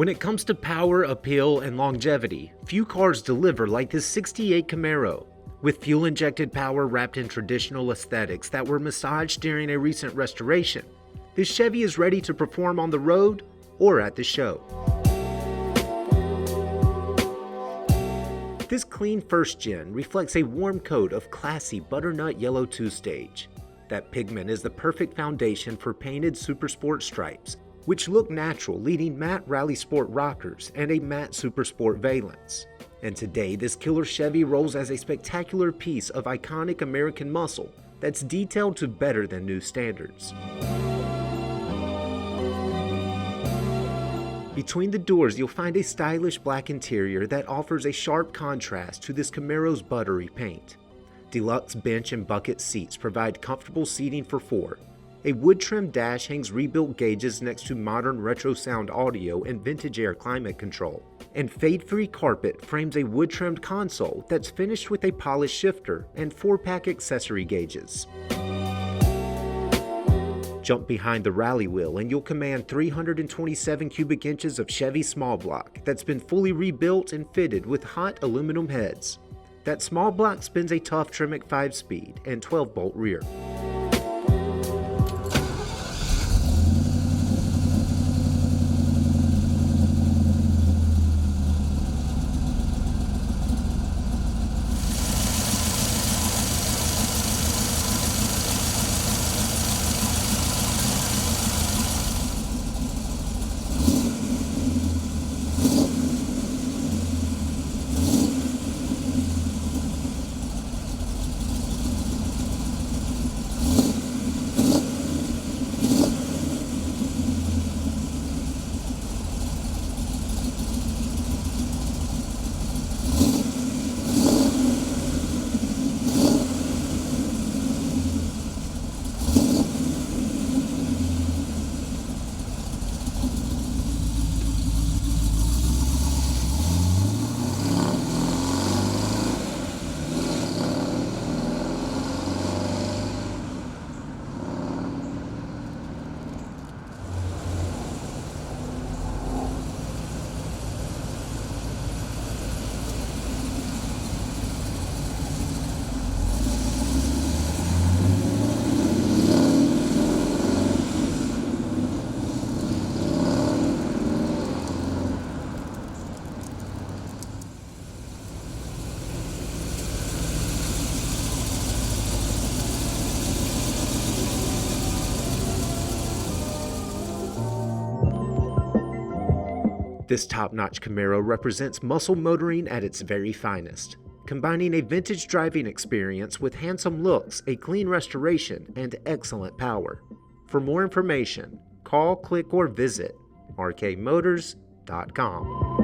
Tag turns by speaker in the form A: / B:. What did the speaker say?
A: When it comes to power, appeal, and longevity, few cars deliver like this '68 Camaro. With fuel-injected power wrapped in traditional aesthetics that were massaged during a recent restoration, this Chevy is ready to perform on the road or at the show. This clean first gen reflects a warm coat of classy butternut yellow two-stage. That pigment is the perfect foundation for painted Supersport stripes, which look natural, leading matte Rally Sport rockers and a matte Supersport valence. And today, this killer Chevy rolls as a spectacular piece of iconic American muscle that's detailed to better than new standards. Between the doors, you'll find a stylish black interior that offers a sharp contrast to this Camaro's buttery paint. Deluxe bench and bucket seats provide comfortable seating for four. A wood-trimmed dash hangs rebuilt gauges next to modern retro sound audio and vintage air climate control. And fade-free carpet frames a wood-trimmed console that's finished with a polished shifter and 4-pack accessory gauges. Jump behind the rally wheel and you'll command 327 cubic inches of Chevy small block that's been fully rebuilt and fitted with hot aluminum heads. That small block spins a tough Tremec 5-speed and 12-bolt rear. This top-notch Camaro represents muscle motoring at its very finest, combining a vintage driving experience with handsome looks, a clean restoration, and excellent power. For more information, call, click, or visit rkmotors.com.